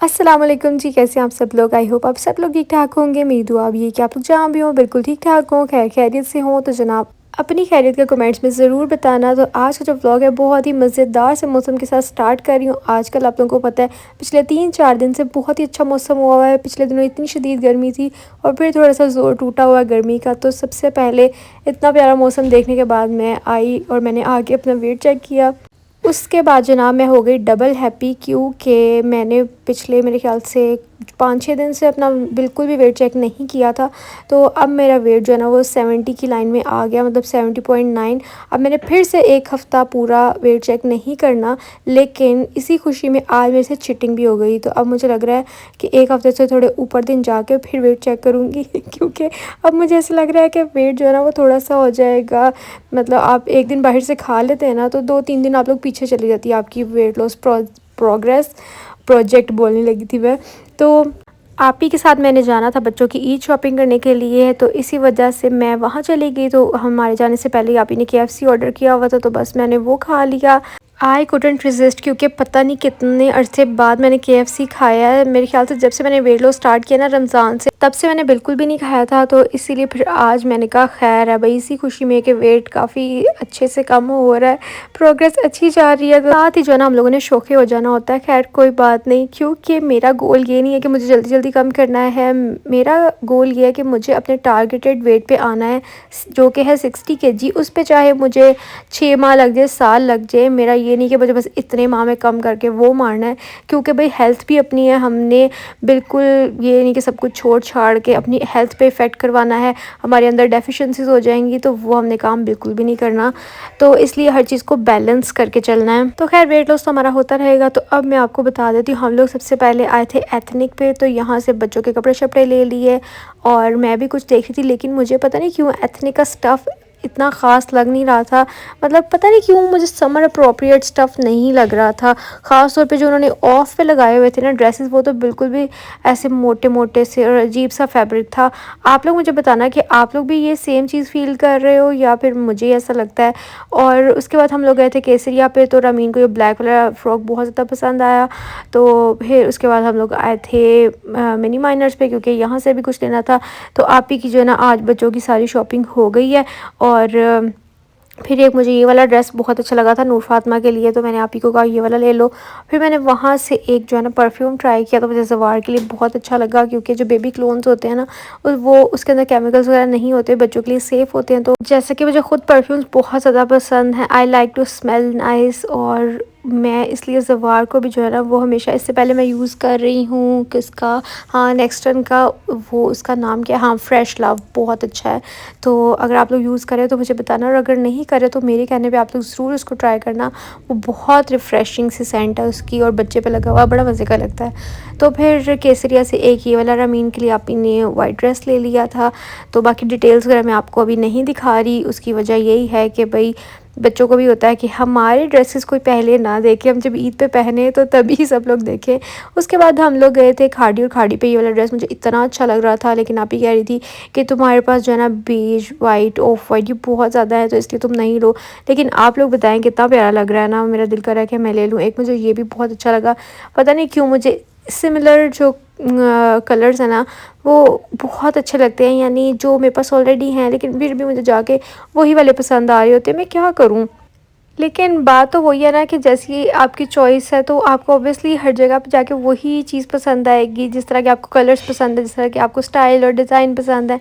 अस्सलाम वालेकुम जी, कैसे हैं आप सब लोग। आई होप आप सब लोग ठीक ठाक होंगे। मेरी दुआ भी है कि आप लोग जहाँ भी हों बिल्कुल ठीक ठाक हों, खैर खैरियत से हों। तो जनाब अपनी खैरियत का कमेंट्स में ज़रूर बताना। तो आज का जो व्लॉग है बहुत ही मज़ेदार से मौसम के साथ स्टार्ट कर रही हूँ। आजकल आप लोगों को पता है पिछले 3-4 दिन से बहुत ही अच्छा मौसम हुआ है। पिछले दिनों इतनी शदीद गर्मी थी और फिर थोड़ा सा ज़ोर टूटा हुआ है गर्मी का। तो सबसे पहले इतना प्यारा मौसम देखने के बाद मैं आई और मैंने आके अपना वेट चेक किया। उसके बाद जनाब मैं हो गई डबल हैप्पी, क्योंकि मैंने पिछले मेरे ख़्याल से 5-6 दिन से अपना बिल्कुल भी वेट चेक नहीं किया था। तो अब मेरा वेट जो है ना वो 70 की लाइन में आ गया, मतलब 70.9। अब मैंने फिर से एक हफ़्ता पूरा वेट चेक नहीं करना, लेकिन इसी खुशी में आज मेरे से चीटिंग भी हो गई। तो अब मुझे लग रहा है कि एक हफ़्ते से थोड़े ऊपर दिन जाके फिर वेट चेक करूँगी क्योंकि अब मुझे ऐसा लग रहा है कि वेट जो है ना वो थोड़ा सा हो जाएगा। मतलब आप एक दिन बाहर से खा लेते हैं ना तो 2-3 दिन आप लोग पीछे चली जाती है आपकी वेट लॉस प्रोग्रेस। प्रोजेक्ट बोलने लगी थी मैं। तो आप ही के साथ मैंने जाना था बच्चों की ईद शॉपिंग करने के लिए, तो इसी वजह से मैं वहाँ चली गई। तो हमारे जाने से पहले आप ही ने KFC ऑर्डर किया हुआ था, तो बस मैंने वो खा लिया। आई कुडेंट रेजिस्ट, क्योंकि पता नहीं कितने अरसे बाद मैंने KFC खाया है। मेरे ख्याल से जब से मैंने वेट लॉस स्टार्ट किया ना रमज़ान से, तब से मैंने बिल्कुल भी नहीं खाया था। तो इसीलिए फिर आज मैंने कहा खैर है भाई, इसी खुशी में कि वेट काफ़ी अच्छे से कम हो रहा है, प्रोग्रेस अच्छी जा रही है। तो साथ ही जो है ना हम लोगों ने शौक़े हो जाना होता है। खैर कोई बात नहीं, क्योंकि मेरा गोल ये नहीं है कि मुझे जल्दी जल्दी कम करना है। मेरा गोल ये है कि मुझे अपने टारगेटेड वेट पे आना है, जो कि है 60 kg। उस पर चाहे मुझे 6 माह लग जाए, साल लग जाए, मेरा ये नहीं कि मुझे बस इतने माह में कम करके वो मारना है। क्योंकि भाई हेल्थ भी अपनी है, हमने बिल्कुल ये नहीं कि सब कुछ छोड़ छाड़ के अपनी हेल्थ पे इफ़ेक्ट करवाना है। हमारे अंदर डेफिशिएंसीज हो जाएंगी तो वो हमने काम बिल्कुल भी नहीं करना। तो इसलिए हर चीज़ को बैलेंस करके चलना है। तो खैर वेट लॉस तो हमारा होता रहेगा। तो अब मैं आपको बता देती हूँ, हम लोग सबसे पहले आए थे एथनिक पे। तो यहाँ से बच्चों के कपड़े शपड़े ले लिए और मैं भी कुछ देख रही थी, लेकिन मुझे पता नहीं क्यों एथनिक का स्टफ़ इतना ख़ास लग नहीं रहा था। मतलब पता नहीं क्यों मुझे समर अप्रोप्रिएट स्टफ़ नहीं लग रहा था। ख़ास तौर पे जो उन्होंने ऑफ पे लगाए हुए थे ना ड्रेसेस, वो तो बिल्कुल भी ऐसे मोटे मोटे से और अजीब सा फैब्रिक था। आप लोग मुझे बताना कि आप लोग भी ये सेम चीज़ फ़ील कर रहे हो या फिर मुझे ऐसा लगता है। और उसके बाद हम लोग गए थे केसरिया पे। तो रामीन को ये ब्लैक वाला फ़्रॉक बहुत ज़्यादा पसंद आया। तो फिर उसके बाद हम लोग आए थे मिनी माइनर्स पे, क्योंकि यहाँ से भी कुछ लेना था। तो आप ही की जो है ना आज बच्चों की सारी शॉपिंग हो गई है। और फिर एक मुझे ये वाला ड्रेस बहुत अच्छा लगा था नूर फातिमा के लिए, तो मैंने आप ही को कहा ये वाला ले लो। फिर मैंने वहाँ से एक जो है ना परफ्यूम ट्राई किया, तो मुझे ज़वार के लिए बहुत अच्छा लगा, क्योंकि जो बेबी क्लोन्स होते हैं ना वो उसके अंदर केमिकल्स वगैरह नहीं होते, बच्चों के लिए सेफ़ होते हैं। तो जैसे कि मुझे खुद परफ्यूम्स बहुत ज़्यादा पसंद है, I like to smell nice, और मैं इसलिए ज़वार को भी जो है ना वो हमेशा, इससे पहले मैं यूज़ कर रही हूँ किसका, हाँ नेक्स्टन का, वो उसका नाम क्या है, हाँ फ्रेश लव, बहुत अच्छा है। तो अगर आप लोग यूज़ करें तो मुझे बताना, और अगर नहीं करें तो मेरे कहने पे आप लोग ज़रूर उसको ट्राई करना। वो बहुत रिफ़्रेशिंग सी सेंट है उसकी, और बच्चे पे लगा हुआ बड़ा मज़े का लगता है। तो फिर केसरिया से एक ये वाला रामीन के लिए आप ही ने वाइट ड्रेस ले लिया था। तो बाकी डिटेल्स वगैरह मैं आपको अभी नहीं दिखा रही, उसकी वजह यही है कि भाई बच्चों को भी होता है कि हमारे ड्रेसेस कोई पहले ना देखे, हम जब ईद पे पहने तो तभी सब लोग देखें। उसके बाद हम लोग गए थे खाड़ी, और खाड़ी पे ये वाला ड्रेस मुझे इतना अच्छा लग रहा था, लेकिन आप ही कह रही थी कि तुम्हारे पास जो है ना बेज वाइट ऑफ वाइट ये बहुत ज़्यादा है, तो इसलिए तुम नहीं लो। लेकिन आप लोग बताएं कितना प्यारा लग रहा है ना, मेरा दिल कर रहा है कि मैं ले लूँ एक। मुझे ये भी बहुत अच्छा लगा, पता नहीं क्यों मुझे सिमिलर जो कलर्स है ना वो बहुत अच्छे लगते हैं, यानी जो मेरे पास ऑलरेडी हैं, लेकिन फिर भी मुझे जाके वही वाले पसंद आ रहे होते हैं। मैं क्या करूँ। लेकिन बात तो वही है ना कि जैसी आपकी चॉइस है तो आपको ऑब्वियसली हर जगह पे जाके वही चीज़ पसंद आएगी, जिस तरह के आपको कलर्स पसंद है, जिस तरह के आपको स्टाइल और डिज़ाइन पसंद है।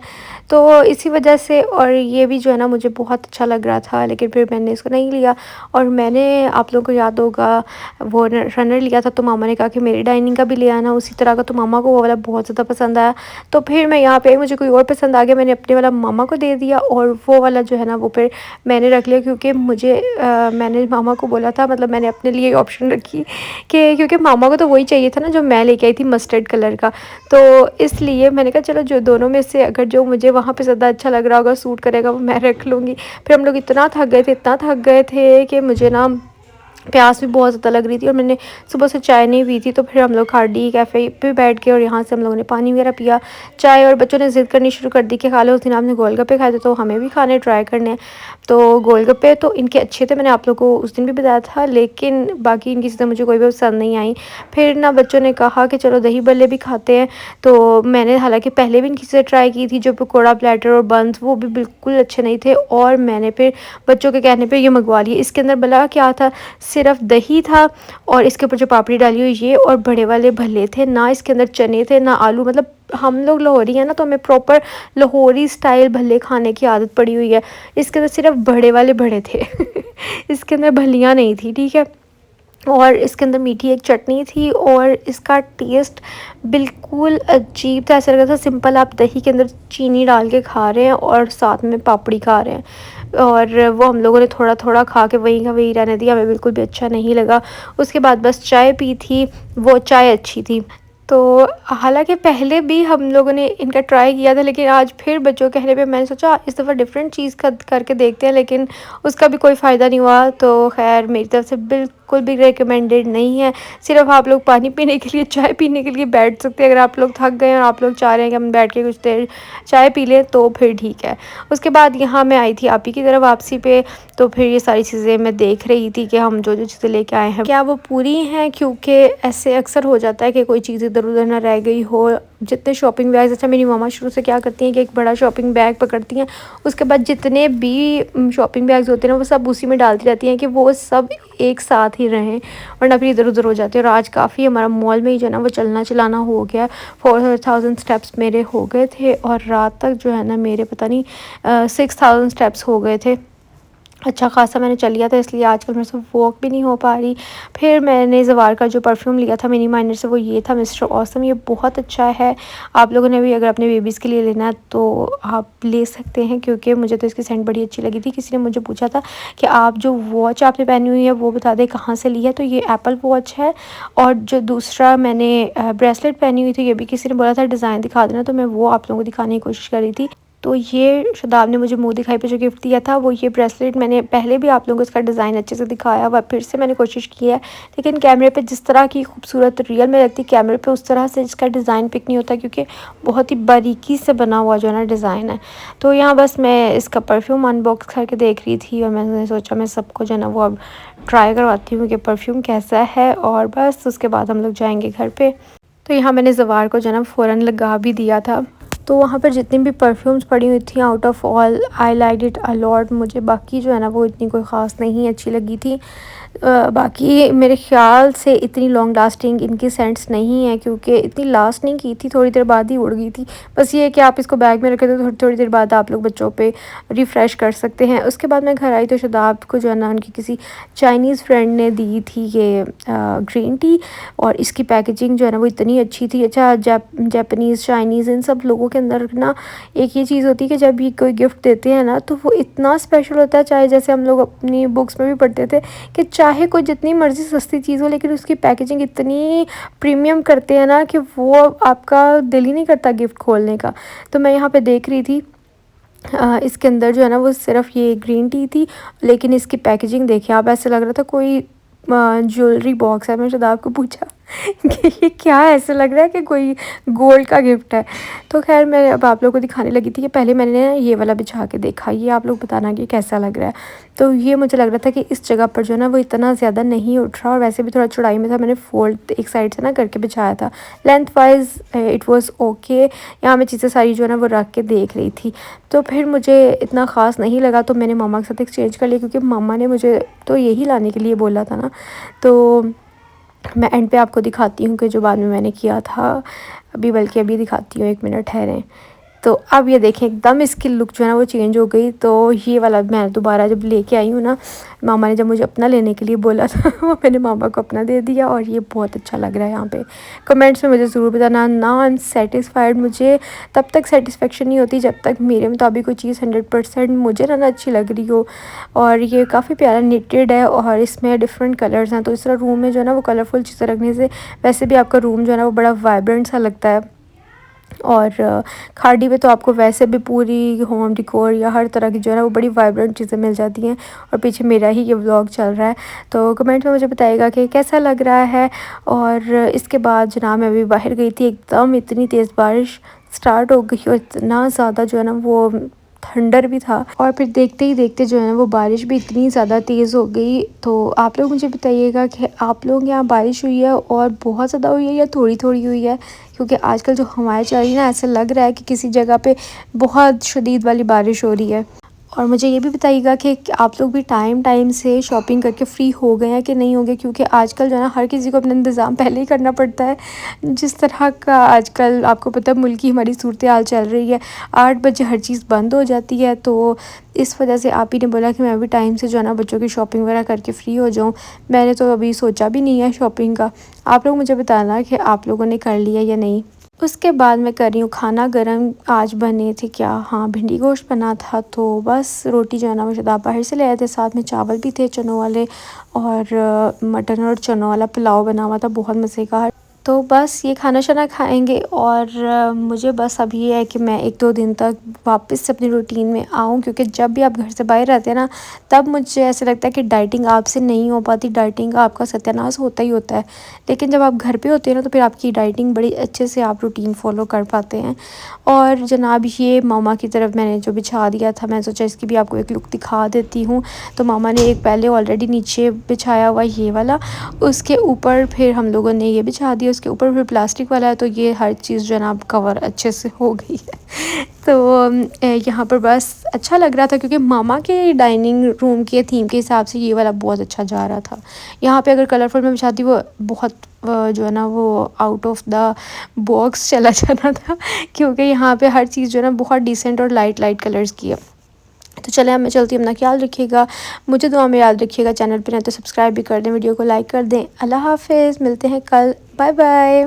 तो इसी वजह से, और ये भी जो है ना मुझे बहुत अच्छा लग रहा था, लेकिन फिर मैंने इसको नहीं लिया। और मैंने, आप लोगों को याद होगा, वो रनर लिया था, तो मामा ने कहा कि मेरी डाइनिंग का भी ले आना उसी तरह का, तो मामा को वो वाला बहुत ज़्यादा पसंद आया। तो फिर मैं यहाँ पे आई, मुझे कोई और पसंद आ गया, मैंने अपने वाला मामा को दे दिया, और वो वाला जो है ना वो फिर मैंने रख लिया, क्योंकि मुझे मैंने मामा को बोला था, मतलब मैंने अपने लिए ऑप्शन रखी कि क्योंकि मामा को तो वही चाहिए था ना जो मैं लेके आई थी मस्टर्ड कलर का। तो इसलिए मैंने कहा चलो जो दोनों में से अगर जो मुझे वहाँ पे ज़्यादा अच्छा लग रहा होगा, सूट करेगा, वो मैं रख लूँगी। फिर हम लोग इतना थक गए थे कि मुझे ना प्यास भी बहुत ज़्यादा लग रही थी और मैंने सुबह से चाय नहीं पी थी। तो फिर हम लोग खाड़ी कैफ़े पे बैठ गए और यहाँ से हम लोगों ने पानी वगैरह पिया, चाय, और बच्चों ने ज़िद करनी शुरू कर दी कि खा लो। उस दिन आपने गोलगप्पे खाए थे तो हमें भी खाने ट्राई करने हैं। तो गोलगप्पे तो इनके अच्छे थे, मैंने आप लोगों को उस दिन भी बताया था, लेकिन बाकी इनकी चीज़ें मुझे कोई भी पसंद नहीं आई। फिर ना बच्चों ने कहा कि चलो दही बल्ले भी खाते हैं। तो मैंने हालाँकि पहले भी इनकी चीज़ें ट्राई की थी, जो पकौड़ा प्लेटर और बन्स, वो भी बिल्कुल अच्छे नहीं थे, और मैंने फिर बच्चों के कहने पे ये मंगवा लिए। इसके अंदर भला क्या था, सिर्फ दही था और इसके ऊपर जो पापड़ी डाली हुई ये, और बड़े वाले भल्ले थे, ना इसके अंदर चने थे ना आलू। मतलब हम लोग लाहौरी हैं ना, तो हमें प्रॉपर लाहौरी स्टाइल भल्ले खाने की आदत पड़ी हुई है। इसके अंदर सिर्फ बड़े वाले बड़े थे इसके अंदर भल्लियाँ नहीं थी, ठीक है। और इसके अंदर मीठी एक चटनी थी और इसका टेस्ट बिल्कुल अजीब था। ऐसा लग रहा था सिंपल आप दही के अंदर चीनी डाल के खा रहे हैं और साथ में पापड़ी खा रहे हैं। और वो हम लोगों ने थोड़ा थोड़ा खा के वहीं का वहीं रहने दिया, हमें बिल्कुल भी अच्छा नहीं लगा। उसके बाद बस चाय पी थी, वो चाय अच्छी थी। तो हालांकि पहले भी हम लोगों ने इनका ट्राई किया था, लेकिन आज फिर बच्चों के कहने पे मैंने सोचा इस दफ़ा डिफरेंट चीज़ का करके देखते हैं, लेकिन उसका भी कोई फ़ायदा नहीं हुआ। तो खैर मेरी तरफ से बिल्कुल भी रिकमेंडेड नहीं है। सिर्फ आप लोग पानी पीने के लिए, चाय पीने के लिए बैठ सकते हैं। अगर आप लोग थक गए और आप लोग चाह रहे हैं कि हम बैठ के कुछ देर चाय पी लें तो फिर ठीक है। उसके बाद यहाँ मैं आई थी आप ही की तरफ वापसी पे, तो फिर ये सारी चीज़ें मैं देख रही थी कि हम जो जो चीज़ें लेके आए हैं क्या वो पूरी हैं, क्योंकि ऐसे अक्सर हो जाता है कि कोई चीज़ इधर उधर ना रह गई हो। जितने शॉपिंग बैग्स, अच्छा मेरी मामा शुरू से क्या करती हैं कि एक बड़ा शॉपिंग बैग पकड़ती हैं, उसके बाद जितने भी शॉपिंग बैग्स होते हैं ना वो सब उसी में डालती रहती हैं कि वो सब एक साथ ही रहें, वरना फिर इधर उधर हो जाते हैं। और आज काफ़ी हमारा मॉल में ही जो है ना वो चलना चलाना हो गया। 4000 स्टेप्स मेरे हो गए थे, और रात तक जो है ना मेरे पता नहीं 6000 स्टेप्स हो गए थे। अच्छा खासा मैंने चल लिया था, इसलिए आजकल मेरे से वॉक भी नहीं हो पा रही। फिर मैंने ज़वार का जो परफ्यूम लिया था मिनी माइनर से, वो ये था मिस्टर ऑसम। ये बहुत अच्छा है, आप लोगों ने भी अगर अपने बेबीज़ के लिए लेना है तो आप ले सकते हैं, क्योंकि मुझे तो इसकी सेंट बड़ी अच्छी लगी थी। किसी ने मुझे पूछा था कि आप जो वॉच आपने पहनी हुई है वो बता दें कहाँ से ली है, तो ये एप्पल वॉच है। और जो दूसरा मैंने ब्रेसलेट पहनी हुई थी, ये भी किसी ने बोला था डिज़ाइन दिखा देना, तो मैं वो आप लोगों को दिखाने की कोशिश कर रही थी। तो ये शदाब ने मुझे मुँह दिखाई पे जो गिफ्ट दिया था वो ये ब्रेसलेट। मैंने पहले भी आप लोगों को इसका डिज़ाइन अच्छे से दिखाया हुआ, फिर से मैंने कोशिश की है, लेकिन कैमरे पे जिस तरह की खूबसूरत रियल में लगती कैमरे पे उस तरह से इसका डिज़ाइन पिक नहीं होता, क्योंकि बहुत ही बारीकी से बना हुआ जो है ना डिज़ाइन है। तो यहाँ बस मैं इसका परफ्यूम अनबॉक्स करके देख रही थी, और मैंने सोचा मैं सबको जो है ना वो अब ट्राई करवाती हूँ कि परफ्यूम कैसा है, और बस उसके बाद हम लोग जाएँगे घर पर। तो यहाँ मैंने ज़वार को जो है ना फ़ौरन लगा भी दिया था। तो वहाँ पर जितनी भी परफ्यूम्स पड़ी हुई थी, out of all I like it a lot. मुझे बाकी जो है ना वो इतनी कोई ख़ास नहीं अच्छी लगी थी। बाकी मेरे ख़्याल से इतनी लॉन्ग लास्टिंग इनकी सेंट्स नहीं है, क्योंकि इतनी लास्ट नहीं की थी, थोड़ी देर बाद ही उड़ गई थी। बस ये है कि आप इसको बैग में रखें तो थोड़ी थोड़ी देर बाद आप लोग बच्चों पे रिफ़्रेश कर सकते हैं। उसके बाद मैं घर आई तो शदाब को जो है ना उनकी किसी चाइनीज़ फ्रेंड ने दी थी ये ग्रीन टी, और इसकी पैकेजिंग जो है ना वो इतनी अच्छी थी। अच्छा जापानीज़ चाइनीज़ इन सब लोगों के अंदर ना एक ये चीज़ होती है कि जब ये कोई गिफ्ट देते हैं ना तो वो इतना स्पेशल होता है। चाहे जैसे हम लोग अपनी बुक्स में भी पढ़ते थे कि चाहे कोई जितनी मर्ज़ी सस्ती चीज़ हो, लेकिन उसकी पैकेजिंग इतनी प्रीमियम करते हैं ना कि वो आपका दिल ही नहीं करता गिफ्ट खोलने का। तो मैं यहाँ पे देख रही थी इसके अंदर जो है ना वो सिर्फ ये ग्रीन टी थी, लेकिन इसकी पैकेजिंग देखिए आप, ऐसे लग रहा था कोई ज्वेलरी बॉक्स है। मैंने शदाब को पूछा कि ये क्या है, ऐसा लग रहा है कि कोई गोल्ड का गिफ्ट है। तो खैर मैं अब आप लोगों को दिखाने लगी थी कि पहले मैंने ये वाला बिछा के देखा, ये आप लोग बताना कि कैसा लग रहा है। तो ये मुझे लग रहा था कि इस जगह पर जो है ना वो इतना ज़्यादा नहीं उठ रहा, और वैसे भी थोड़ा चौड़ाई में था। मैंने फोल्ड एक साइड से ना करके बिछाया था, length wise it was okay. यहाँ मैं चीज़ें सारी जो है ना वो रख के देख रही थी, तो फिर मुझे इतना ख़ास नहीं लगा, तो मैंने मामा के साथ एक्सचेंज कर लिया, क्योंकि मामा ने मुझे तो यही लाने के लिए बोला था ना। तो मैं एंड पे आपको दिखाती हूँ कि जो बाद में मैंने किया था, बल्कि अभी दिखाती हूँ, 1 मिनट ठहरें। तो अब ये देखें एकदम इसकी लुक जो है ना वो चेंज हो गई। तो ये वाला मैं दोबारा जब लेके आई हूँ ना, मामा ने जब मुझे अपना लेने के लिए बोला था वो मैंने मामा को अपना दे दिया, और ये बहुत अच्छा लग रहा है। यहाँ पे कमेंट्स में मुझे ज़रूर बताना। ना आई एम सेटिस्फाइड, मुझे तब तक सेटिस्फेक्शन नहीं होती जब तक मेरे मुताबिक कोई चीज़ 100% मुझे ना अच्छी लग रही हो। और ये काफ़ी प्यारा निटेड है, और इसमें डिफरेंट कलर्स हैं, तो इस तरह रूम में जो है ना वो कलरफुल चीज़ें रखने से वैसे भी आपका रूम जो है ना वो बड़ा वाइब्रेंट सा लगता है। और खाड़ी में तो आपको वैसे भी पूरी होम डेकोर या हर तरह की जो है ना वो बड़ी वाइब्रेंट चीज़ें मिल जाती हैं। और पीछे मेरा ही ये व्लॉग चल रहा है, तो कमेंट में मुझे बताइएगा कि कैसा लग रहा है। और इसके बाद जनाब मैं अभी बाहर गई थी, एकदम इतनी तेज़ बारिश स्टार्ट हो गई और इतना ज़्यादा जो है ना वो थंडर भी था। और फिर देखते ही देखते जो है ना वो बारिश भी इतनी ज़्यादा तेज़ हो गई। तो आप लोग मुझे बताइएगा कि आप लोग यहाँ बारिश हुई है और बहुत ज़्यादा हुई है या थोड़ी थोड़ी हुई है, क्योंकि आजकल जो हवाएं चल रही है ना ऐसा लग रहा है कि किसी जगह पे बहुत शदीद वाली बारिश हो रही है। और मुझे ये भी बताइएगा कि आप लोग भी टाइम टाइम से शॉपिंग करके फ्री हो गए हैं कि नहीं हो गए, क्योंकि आजकल जो है ना हर किसी को अपना इंतज़ाम पहले ही करना पड़ता है। जिस तरह का आजकल आपको पता है मुल्क की हमारी सूरत हाल चल रही है, 8 बजे हर चीज़ बंद हो जाती है। तो इस वजह से आप ही ने बोला कि मैं भी टाइम से जो है ना बच्चों की शॉपिंग वगैरह करके फ़्री हो जाऊँ। मैंने तो अभी सोचा भी नहीं है शॉपिंग का। आप लोग मुझे बताना कि आप लोगों ने कर लिया या नहीं। उसके बाद मैं कर रही हूँ खाना गरम। आज बने थे क्या, हाँ भिंडी गोश्त बना था। तो बस रोटी जो है ना वो शायद आप बाहर से ले आए थे, साथ में चावल भी थे चनों वाले, और मटन और चनों वाला पुलाव बना हुआ था बहुत मज़े का। तो बस ये खाना शाना खाएंगे। और मुझे बस अभी ये है कि मैं 1-2 दिन तक वापस से अपनी रूटीन में आऊँ, क्योंकि जब भी आप घर से बाहर रहते हैं ना तब मुझे ऐसा लगता है कि डाइटिंग आपसे नहीं हो पाती, डाइटिंग का आपका सत्यानाश होता ही होता है। लेकिन जब आप घर पे होते हैं ना तो फिर आपकी डाइटिंग बड़ी अच्छे से आप रूटीन फॉलो कर पाते हैं। और जनाब ये मामा की तरफ मैंने जो बिछा दिया था, मैं सोचा इसकी भी आपको एक लुक दिखा देती हूँ। तो मामा ने एक पहले ऑलरेडी नीचे बिछाया हुआ ये वाला, उसके ऊपर फिर हम लोगों ने ये बिछा दिया, उसके ऊपर फिर प्लास्टिक वाला है। तो ये हर चीज़ जो है ना अब कवर अच्छे से हो गई है। तो यहाँ पर बस अच्छा लग रहा था, क्योंकि मामा के डाइनिंग रूम के थीम के हिसाब से ये वाला बहुत अच्छा जा रहा था। यहाँ पे अगर कलरफुल में बिछाती वो बहुत जो है ना वो आउट ऑफ द बॉक्स चला जाना था, क्योंकि यहाँ पे हर चीज़ जो है ना बहुत डिसेंट और लाइट लाइट कलर्स की है। तो चले अब मैं चलती हूँ, अपना ख्याल रखिएगा, मुझे दुआ में याद रखिएगा। चैनल पे नहीं तो सब्सक्राइब भी कर दें, वीडियो को लाइक कर दें। अल्लाह हाफिज़, मिलते हैं कल, बाय बाय।